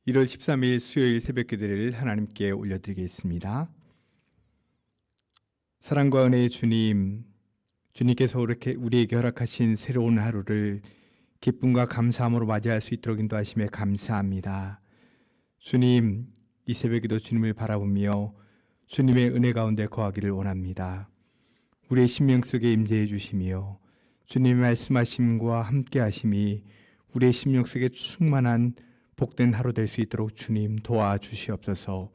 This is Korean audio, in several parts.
1월 13일 수요일 새벽 기도를 하나님께 올려드리겠습니다. 사랑과 은혜의 주님, 주님께서 이렇게 우리에게 허락하신 새로운 하루를 기쁨과 감사함으로 맞이할 수 있도록 인도하심에 감사합니다. 주님, 이 새벽 기도 주님을 바라보며 주님의 은혜 가운데 거하기를 원합니다. 우리의 심령 속에 임재해 주시며 주님의 말씀하심과 함께 하심이 우리의 심령 속에 충만한 복된 하루 될 수 있도록 주님 도와주시옵소서.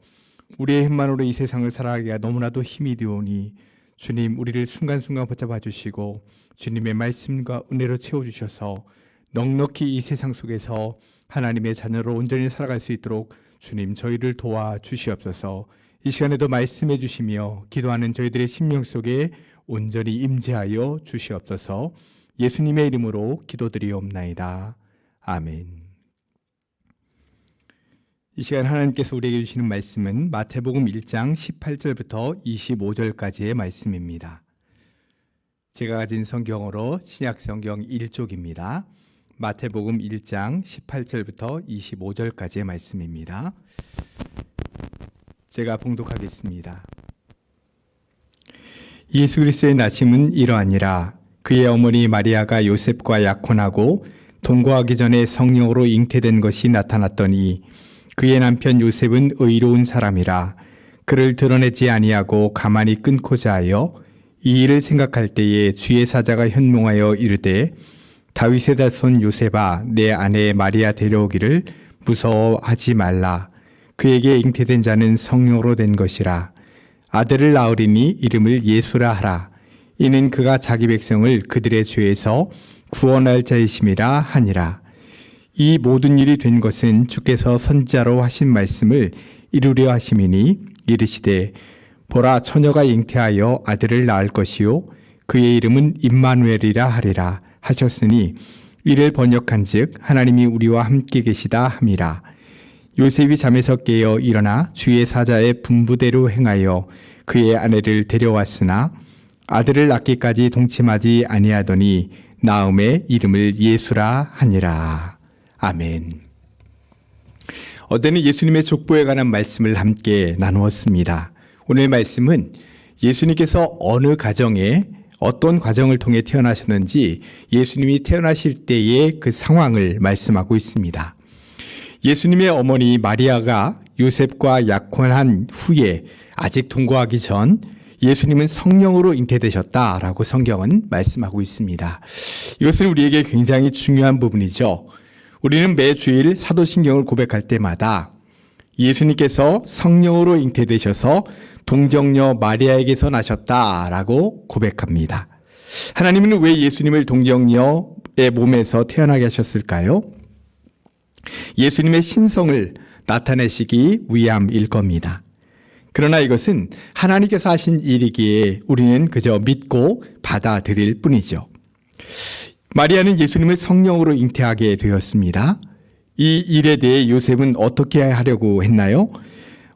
우리의 힘만으로 이 세상을 살아가기가 너무나도 힘이 되오니 주님 우리를 순간순간 붙잡아 주시고 주님의 말씀과 은혜로 채워주셔서 넉넉히 이 세상 속에서 하나님의 자녀로 온전히 살아갈 수 있도록 주님 저희를 도와주시옵소서. 이 시간에도 말씀해 주시며 기도하는 저희들의 심령 속에 온전히 임재하여 주시옵소서. 예수님의 이름으로 기도드리옵나이다. 아멘. 이 시간 하나님께서 우리에게 주시는 말씀은 마태복음 1장 18절부터 25절까지의 말씀입니다. 제가 가진 성경으로 신약성경 1쪽입니다. 마태복음 1장 18절부터 25절까지의 말씀입니다. 제가 봉독하겠습니다. 예수 그리스도의 나심은 이러하니라. 그의 어머니 마리아가 요셉과 약혼하고 동거하기 전에 성령으로 잉태된 것이 나타났더니 그의 남편 요셉은 의로운 사람이라 그를 드러내지 아니하고 가만히 끊고자 하여 이 일을 생각할 때에 주의 사자가 현몽하여 이르되 다윗의 자손 요셉아 내 아내 마리아 데려오기를 무서워하지 말라. 그에게 잉태된 자는 성령으로 된 것이라. 아들을 낳으리니 이름을 예수라 하라. 이는 그가 자기 백성을 그들의 죄에서 구원할 자이심이라 하니라. 이 모든 일이 된 것은 주께서 선지자로 하신 말씀을 이루려 하심이니 이르시되 보라 처녀가 잉태하여 아들을 낳을 것이요 그의 이름은 임마누엘이라 하리라 하셨으니 이를 번역한즉 하나님이 우리와 함께 계시다 함이라. 요셉이 잠에서 깨어 일어나 주의 사자의 분부대로 행하여 그의 아내를 데려왔으나 아들을 낳기까지 동침하지 아니하더니 나음에 이름을 예수라 하니라. 아멘. 어제는 예수님의 족보에 관한 말씀을 함께 나누었습니다. 오늘 말씀은 예수님께서 어느 가정에 어떤 과정을 통해 태어나셨는지 예수님이 태어나실 때의 그 상황을 말씀하고 있습니다. 예수님의 어머니 마리아가 요셉과 약혼한 후에 아직 동거하기 전 예수님은 성령으로 잉태되셨다라고 성경은 말씀하고 있습니다. 이것은 우리에게 굉장히 중요한 부분이죠. 우리는 매주일 사도신경을 고백할 때마다 예수님께서 성령으로 잉태되셔서 동정녀 마리아에게서 나셨다라고 고백합니다. 하나님은 왜 예수님을 동정녀의 몸에서 태어나게 하셨을까요? 예수님의 신성을 나타내시기 위함일 겁니다. 그러나 이것은 하나님께서 하신 일이기에 우리는 그저 믿고 받아들일 뿐이죠. 마리아는 예수님을 성령으로 잉태하게 되었습니다. 이 일에 대해 요셉은 어떻게 하려고 했나요?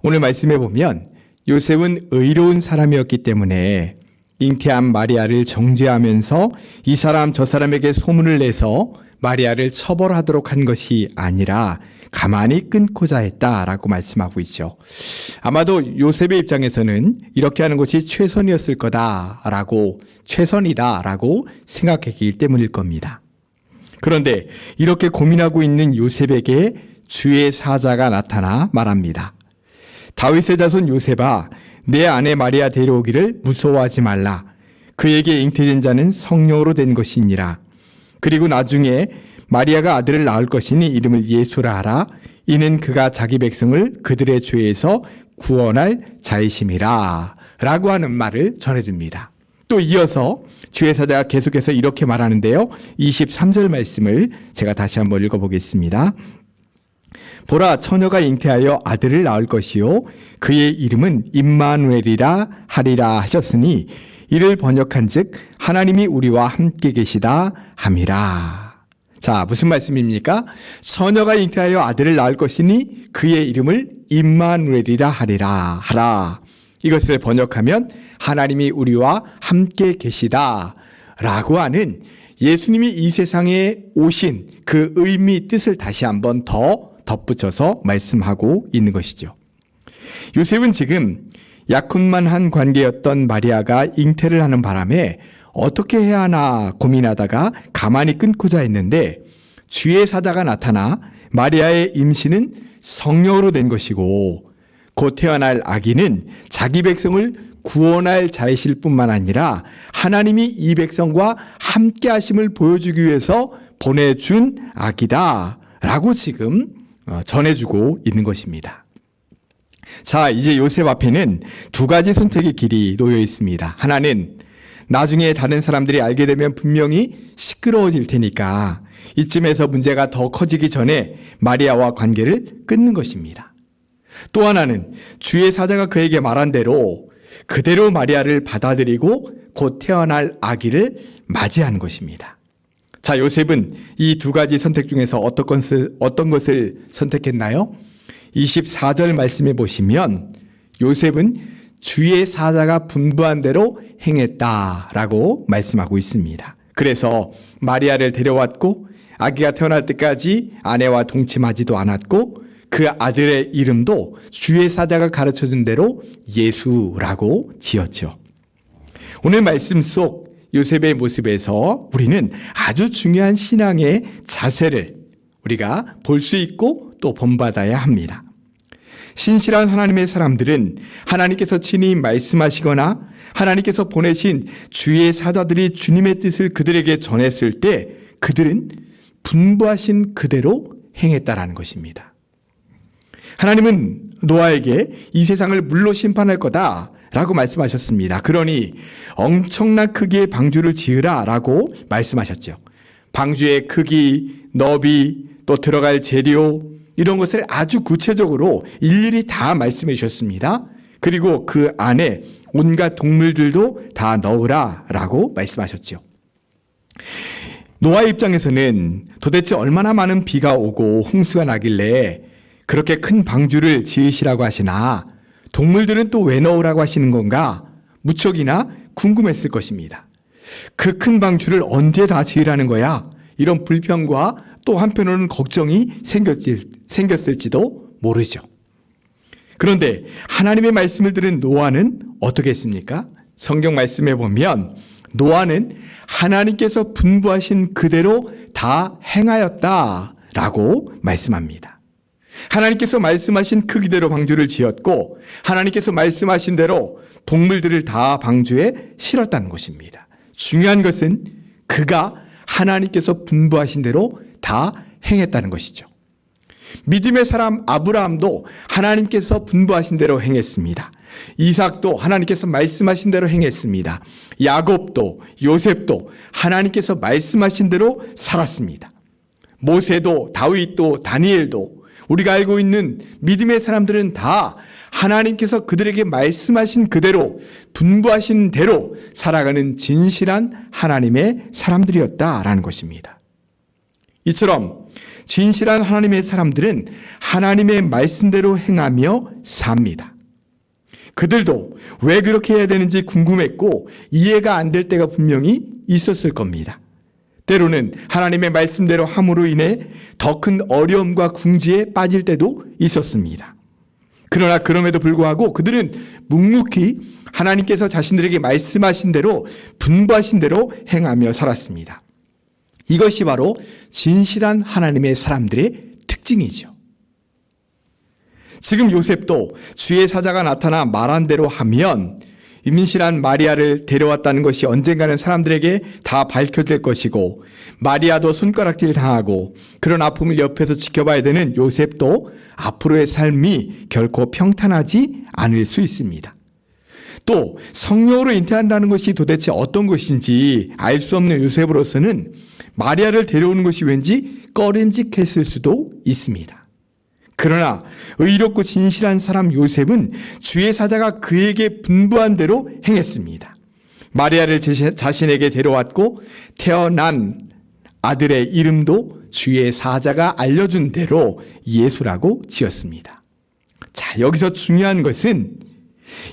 오늘 말씀해 보면 요셉은 의로운 사람이었기 때문에 잉태한 마리아를 정죄하면서 이 사람 저 사람에게 소문을 내서 마리아를 처벌하도록 한 것이 아니라 가만히 끊고자 했다라고 말씀하고 있죠. 아마도 요셉의 입장에서는 이렇게 하는 것이 최선이었을 거다라고 최선이다라고 생각했기 때문일 겁니다. 그런데 이렇게 고민하고 있는 요셉에게 주의 사자가 나타나 말합니다. 다윗의 자손 요셉아 내 아내 마리아 데려오기를 무서워하지 말라. 그에게 잉태된 자는 성령으로 된 것이니라. 그리고 나중에 마리아가 아들을 낳을 것이니 이름을 예수라 하라. 이는 그가 자기 백성을 그들의 죄에서 구원할 자이심이라 라고 하는 말을 전해줍니다. 또 이어서 주의 사자가 계속해서 이렇게 말하는데요. 23절 말씀을 제가 다시 한번 읽어보겠습니다. 보라 처녀가 잉태하여 아들을 낳을 것이요 그의 이름은 임마누엘이라 하리라 하셨으니 이를 번역한즉 하나님이 우리와 함께 계시다 함이라. 자, 무슨 말씀입니까? 처녀가 잉태하여 아들을 낳을 것이니 그의 이름을 임마누엘이라 하라. 이것을 번역하면 하나님이 우리와 함께 계시다 라고 하는 예수님이 이 세상에 오신 그 의미 뜻을 다시 한번 더 덧붙여서 말씀하고 있는 것이죠. 요셉은 지금 약혼만 관계였던 마리아가 잉태를 하는 바람에 어떻게 해야 하나 고민하다가 가만히 끊고자 했는데 주의 사자가 나타나 마리아의 임신은 성령으로 된 것이고 곧 태어날 아기는 자기 백성을 구원할 자이실 뿐만 아니라 하나님이 이 백성과 함께 하심을 보여주기 위해서 보내준 아기다 라고 지금 전해주고 있는 것입니다. 자, 이제 요셉 앞에는 두 가지 선택의 길이 놓여 있습니다. 하나는 나중에 다른 사람들이 알게 되면 분명히 시끄러워질 테니까 이쯤에서 문제가 더 커지기 전에 마리아와 관계를 끊는 것입니다. 또 하나는 주의 사자가 그에게 말한 대로 그대로 마리아를 받아들이고 곧 태어날 아기를 맞이하는 것입니다. 자, 요셉은 이 두 가지 선택 중에서 어떤 것을 선택했나요? 24절 말씀해 보시면 요셉은 주의 사자가 분부한 대로 행했다라고 말씀하고 있습니다. 그래서 마리아를 데려왔고 아기가 태어날 때까지 아내와 동침하지도 않았고 그 아들의 이름도 주의 사자가 가르쳐준 대로 예수라고 지었죠. 오늘 말씀 속 요셉의 모습에서 우리는 아주 중요한 신앙의 자세를 우리가 볼 수 있고 또 본받아야 합니다. 신실한 하나님의 사람들은 하나님께서 친히 말씀하시거나 하나님께서 보내신 주의 사자들이 주님의 뜻을 그들에게 전했을 때 그들은 분부하신 그대로 행했다라는 것입니다. 하나님은 노아에게 이 세상을 물로 심판할 거다 라고 말씀하셨습니다. 그러니 엄청난 크기의 방주를 지으라 라고 말씀하셨죠. 방주의 크기, 너비, 또 들어갈 재료 이런 것을 아주 구체적으로 일일이 다 말씀해 주셨습니다. 그리고 그 안에 온갖 동물들도 다 넣으라 라고 말씀하셨죠. 노아의 입장에서는 도대체 얼마나 많은 비가 오고 홍수가 나길래 그렇게 큰 방주를 지으시라고 하시나 동물들은 또 왜 넣으라고 하시는 건가 무척이나 궁금했을 것입니다. 그 큰 방주를 언제 다 지으라는 거야? 이런 불평과 또 한편으로는 걱정이 생겼을지도 모르죠. 그런데 하나님의 말씀을 들은 노아는 어떻게 했습니까? 성경 말씀에 보면 노아는 하나님께서 분부하신 그대로 다 행하였다라고 말씀합니다. 하나님께서 말씀하신 크기대로 방주를 지었고 하나님께서 말씀하신 대로 동물들을 다 방주에 실었다는 것입니다. 중요한 것은 그가 하나님께서 분부하신 대로 다 행했다는 것이죠. 믿음의 사람 아브라함도 하나님께서 분부하신 대로 행했습니다. 이삭도 하나님께서 말씀하신 대로 행했습니다. 야곱도 요셉도 하나님께서 말씀하신 대로 살았습니다. 모세도 다윗도 다니엘도 우리가 알고 있는 믿음의 사람들은 다 하나님께서 그들에게 말씀하신 그대로 분부하신 대로 살아가는 진실한 하나님의 사람들이었다라는 것입니다. 이처럼 진실한 하나님의 사람들은 하나님의 말씀대로 행하며 삽니다. 그들도 왜 그렇게 해야 되는지 궁금했고 이해가 안 될 때가 분명히 있었을 겁니다. 때로는 하나님의 말씀대로 함으로 인해 더 큰 어려움과 궁지에 빠질 때도 있었습니다. 그러나 그럼에도 불구하고 그들은 묵묵히 하나님께서 자신들에게 말씀하신 대로 분부하신 대로 행하며 살았습니다. 이것이 바로 진실한 하나님의 사람들의 특징이죠. 지금 요셉도 주의 사자가 나타나 말한 대로 하면 임신한 마리아를 데려왔다는 것이 언젠가는 사람들에게 다 밝혀질 것이고 마리아도 손가락질 당하고 그런 아픔을 옆에서 지켜봐야 되는 요셉도 앞으로의 삶이 결코 평탄하지 않을 수 있습니다. 또 성령으로 잉태한다는 것이 도대체 어떤 것인지 알 수 없는 요셉으로서는 마리아를 데려오는 것이 왠지 꺼림직했을 수도 있습니다. 그러나 의롭고 진실한 사람 요셉은 주의 사자가 그에게 분부한 대로 행했습니다. 마리아를 자신에게 데려왔고 태어난 아들의 이름도 주의 사자가 알려준 대로 예수라고 지었습니다. 자, 여기서 중요한 것은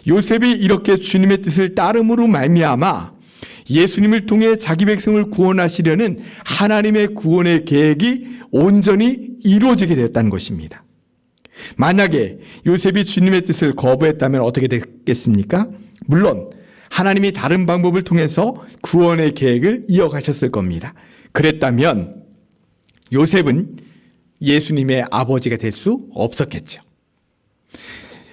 요셉이 이렇게 주님의 뜻을 따름으로 말미암아 예수님을 통해 자기 백성을 구원하시려는 하나님의 구원의 계획이 온전히 이루어지게 되었다는 것입니다. 만약에 요셉이 주님의 뜻을 거부했다면 어떻게 됐겠습니까? 물론 하나님이 다른 방법을 통해서 구원의 계획을 이어가셨을 겁니다. 그랬다면 요셉은 예수님의 아버지가 될 수 없었겠죠.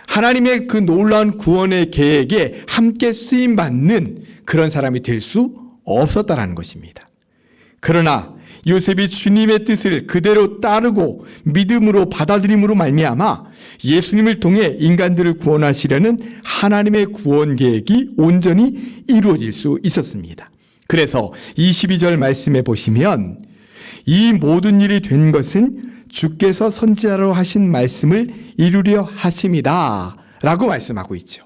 하나님의 그 놀라운 구원의 계획에 함께 쓰임받는 그런 사람이 될 수 없었다라는 것입니다. 그러나 요셉이 주님의 뜻을 그대로 따르고 믿음으로 받아들임으로 말미암아 예수님을 통해 인간들을 구원하시려는 하나님의 구원 계획이 온전히 이루어질 수 있었습니다. 그래서 22절 말씀에 보시면 이 모든 일이 된 것은 주께서 선지자로 하신 말씀을 이루려 하심이다 라고 말씀하고 있죠.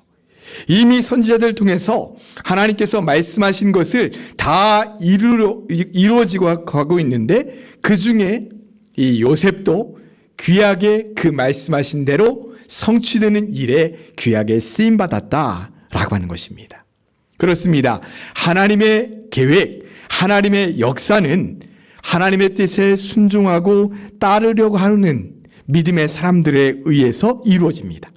이미 선지자들 통해서 하나님께서 말씀하신 것을 다 이루어지고 가고 있는데 그 중에 이 요셉도 귀하게 그 말씀하신 대로 성취되는 일에 귀하게 쓰임받았다라고 하는 것입니다. 그렇습니다. 하나님의 계획, 하나님의 역사는 하나님의 뜻에 순종하고 따르려고 하는 믿음의 사람들에 의해서 이루어집니다.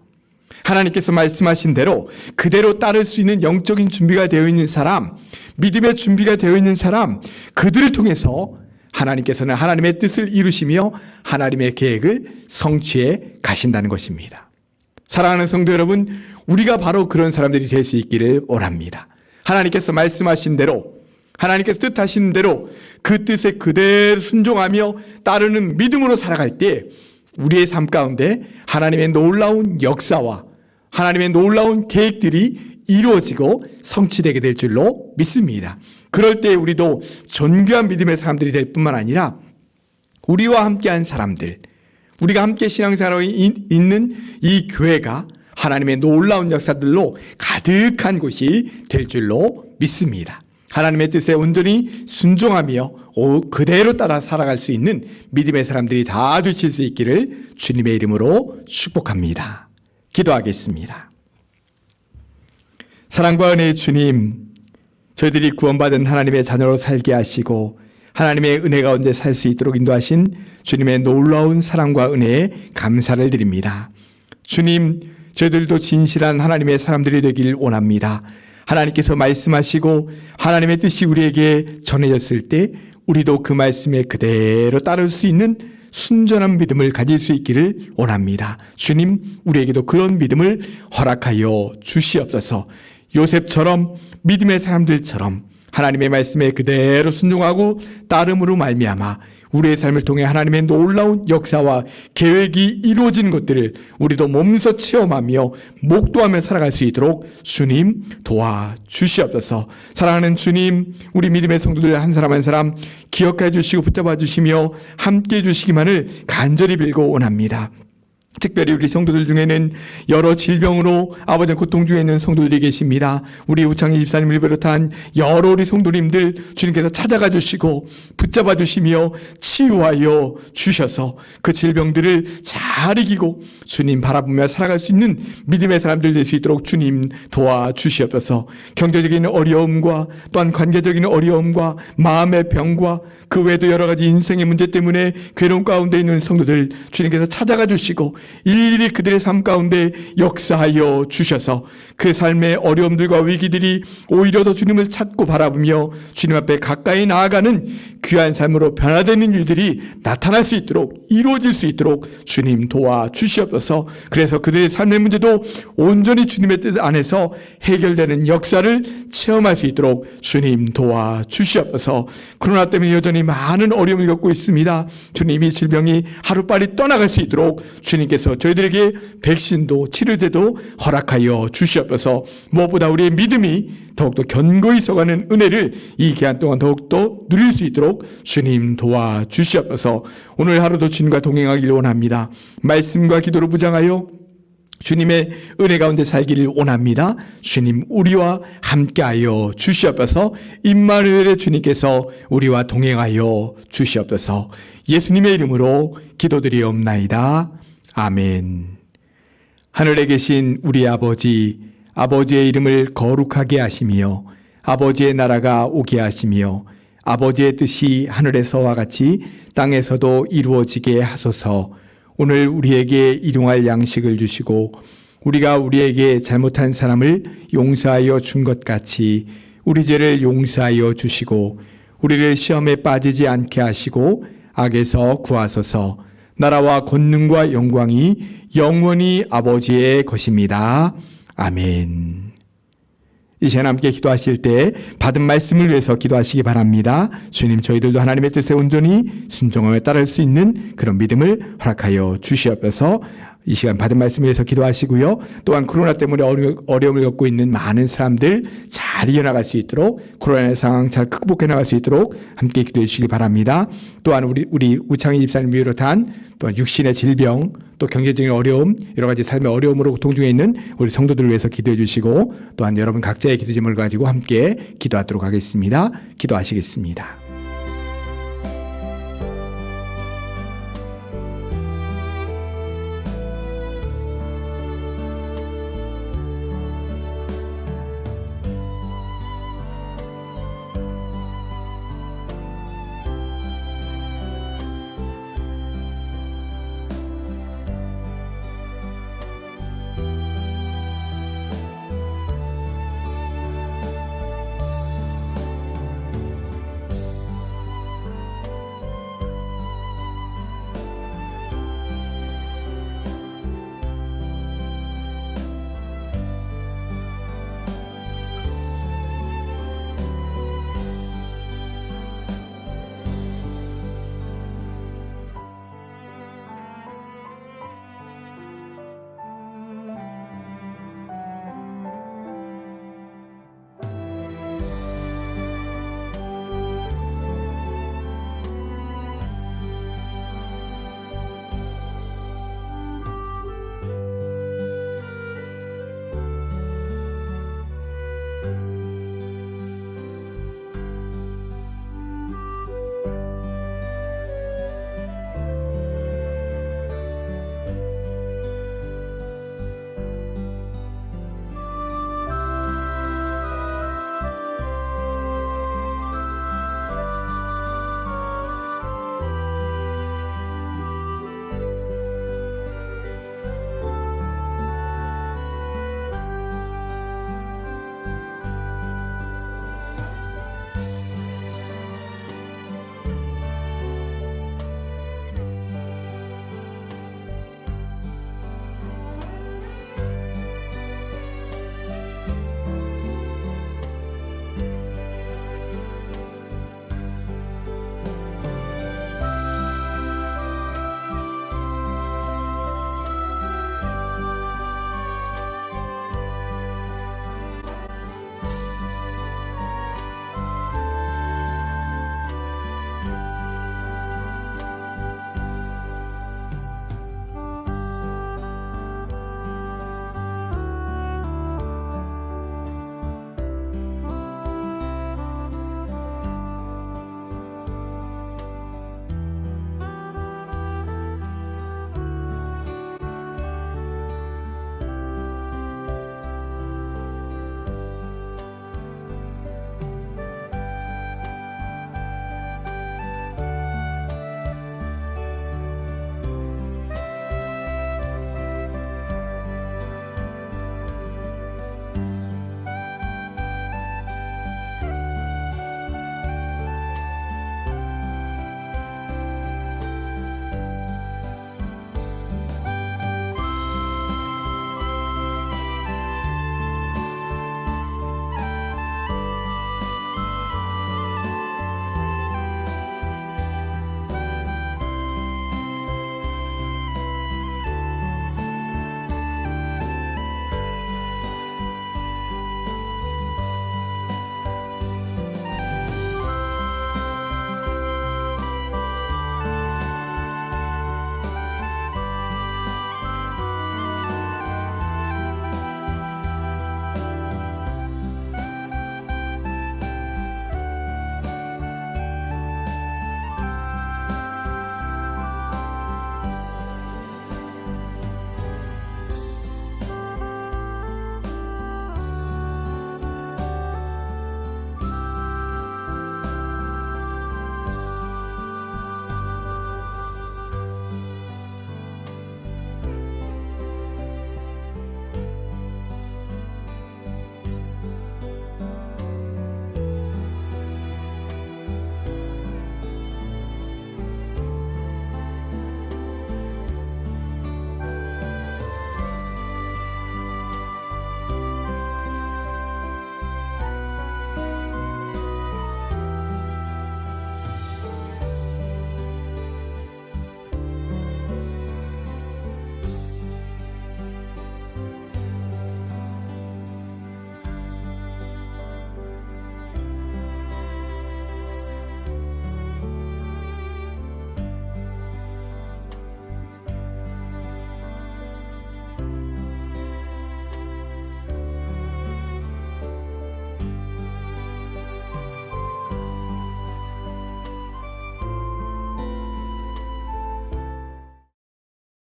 하나님께서 말씀하신 대로 그대로 따를 수 있는 영적인 준비가 되어 있는 사람, 믿음의 준비가 되어 있는 사람, 그들을 통해서 하나님께서는 하나님의 뜻을 이루시며 하나님의 계획을 성취해 가신다는 것입니다. 사랑하는 성도 여러분, 우리가 바로 그런 사람들이 될 수 있기를 원합니다. 하나님께서 말씀하신 대로, 하나님께서 뜻하신 대로 그 뜻에 그대로 순종하며 따르는 믿음으로 살아갈 때 우리의 삶 가운데 하나님의 놀라운 역사와 하나님의 놀라운 계획들이 이루어지고 성취되게 될 줄로 믿습니다. 그럴 때 우리도 존귀한 믿음의 사람들이 될 뿐만 아니라 우리와 함께한 사람들, 우리가 함께 신앙생활에 있는 이 교회가 하나님의 놀라운 역사들로 가득한 곳이 될 줄로 믿습니다. 하나님의 뜻에 온전히 순종하며 그대로 따라 살아갈 수 있는 믿음의 사람들이 다 되실 수 있기를 주님의 이름으로 축복합니다. 기도하겠습니다. 사랑과 은혜의 주님, 저희들이 구원받은 하나님의 자녀로 살게 하시고 하나님의 은혜 가운데 살 수 있도록 인도하신 주님의 놀라운 사랑과 은혜에 감사를 드립니다. 주님, 저희들도 진실한 하나님의 사람들이 되길 원합니다. 하나님께서 말씀하시고 하나님의 뜻이 우리에게 전해졌을 때 우리도 그 말씀에 그대로 따를 수 있는 순전한 믿음을 가질 수 있기를 원합니다. 주님, 우리에게도 그런 믿음을 허락하여 주시옵소서. 요셉처럼 믿음의 사람들처럼 하나님의 말씀에 그대로 순종하고 따름으로 말미암아 우리의 삶을 통해 하나님의 놀라운 역사와 계획이 이루어진 것들을 우리도 몸소 체험하며 목도하며 살아갈 수 있도록 주님 도와주시옵소서. 사랑하는 주님, 우리 믿음의 성도들 한 사람 한 사람 기억해 주시고 붙잡아 주시며 함께해 주시기만을 간절히 빌고 원합니다. 특별히 우리 성도들 중에는 여러 질병으로 아버지 고통 중에 있는 성도들이 계십니다. 우리 우창희 집사님을 비롯한 여러 우리 성도님들 주님께서 찾아가 주시고 붙잡아 주시며 치유하여 주셔서 그 질병들을 잘 이기고 주님 바라보며 살아갈 수 있는 믿음의 사람들 될 수 있도록 주님 도와주시옵소서. 경제적인 어려움과 또한 관계적인 어려움과 마음의 병과 그 외에도 여러 가지 인생의 문제 때문에 괴로움 가운데 있는 성도들 주님께서 찾아가 주시고 일일이 그들의 삶 가운데 역사하여 주셔서 그 삶의 어려움들과 위기들이 오히려 더 주님을 찾고 바라보며 주님 앞에 가까이 나아가는 귀한 삶으로 변화되는 일들이 나타날 수 있도록 이루어질 수 있도록 주님 도와주시옵소서. 그래서 그들의 삶의 문제도 온전히 주님의 뜻 안에서 해결되는 역사를 체험할 수 있도록 주님 도와주시옵소서. 코로나 때문에 여전히 많은 어려움을 겪고 있습니다. 주님, 이 질병이 하루빨리 떠나갈 수 있도록 주님께서 저희들에게 백신도 치료제도 허락하여 주시옵소서. 무엇보다 우리의 믿음이 더욱더 견고히 서가는 은혜를 이 기간 동안 더욱더 누릴 수 있도록 주님 도와주시옵소서. 오늘 하루도 주님과 동행하기를 원합니다. 말씀과 기도로 무장하여 주님의 은혜 가운데 살기를 원합니다. 주님, 우리와 함께하여 주시옵소서. 임마누엘의 주님께서 우리와 동행하여 주시옵소서. 예수님의 이름으로 기도드리옵나이다. 아멘. 하늘에 계신 우리 아버지, 아버지의 이름을 거룩하게 하시며 아버지의 나라가 오게 하시며 아버지의 뜻이 하늘에서와 같이 땅에서도 이루어지게 하소서. 오늘 우리에게 일용할 양식을 주시고 우리가 우리에게 잘못한 사람을 용서하여 준 것 같이 우리 죄를 용서하여 주시고 우리를 시험에 빠지지 않게 하시고 악에서 구하소서. 나라와 권능과 영광이 영원히 아버지의 것입니다. 아멘. 이 시간 함께 기도하실 때 받은 말씀을 위해서 기도하시기 바랍니다. 주님, 저희들도 하나님의 뜻에 온전히 순종하며 따를 수 있는 그런 믿음을 허락하여 주시옵소서. 이 시간 받은 말씀을 위해서 기도하시고요. 또한 코로나 때문에 어려움을 겪고 있는 많은 사람들 잘 이겨나갈 수 있도록, 코로나의 상황 잘 극복해 나갈 수 있도록 함께 기도해 주시기 바랍니다. 또한 우리 우창희 집사님 비롯한 또한 육신의 질병, 또 경제적인 어려움, 여러 가지 삶의 어려움으로 고통 중에 있는 우리 성도들을 위해서 기도해 주시고, 또한 여러분 각자의 기도 제목을 가지고 함께 기도하도록 하겠습니다. 기도하시겠습니다.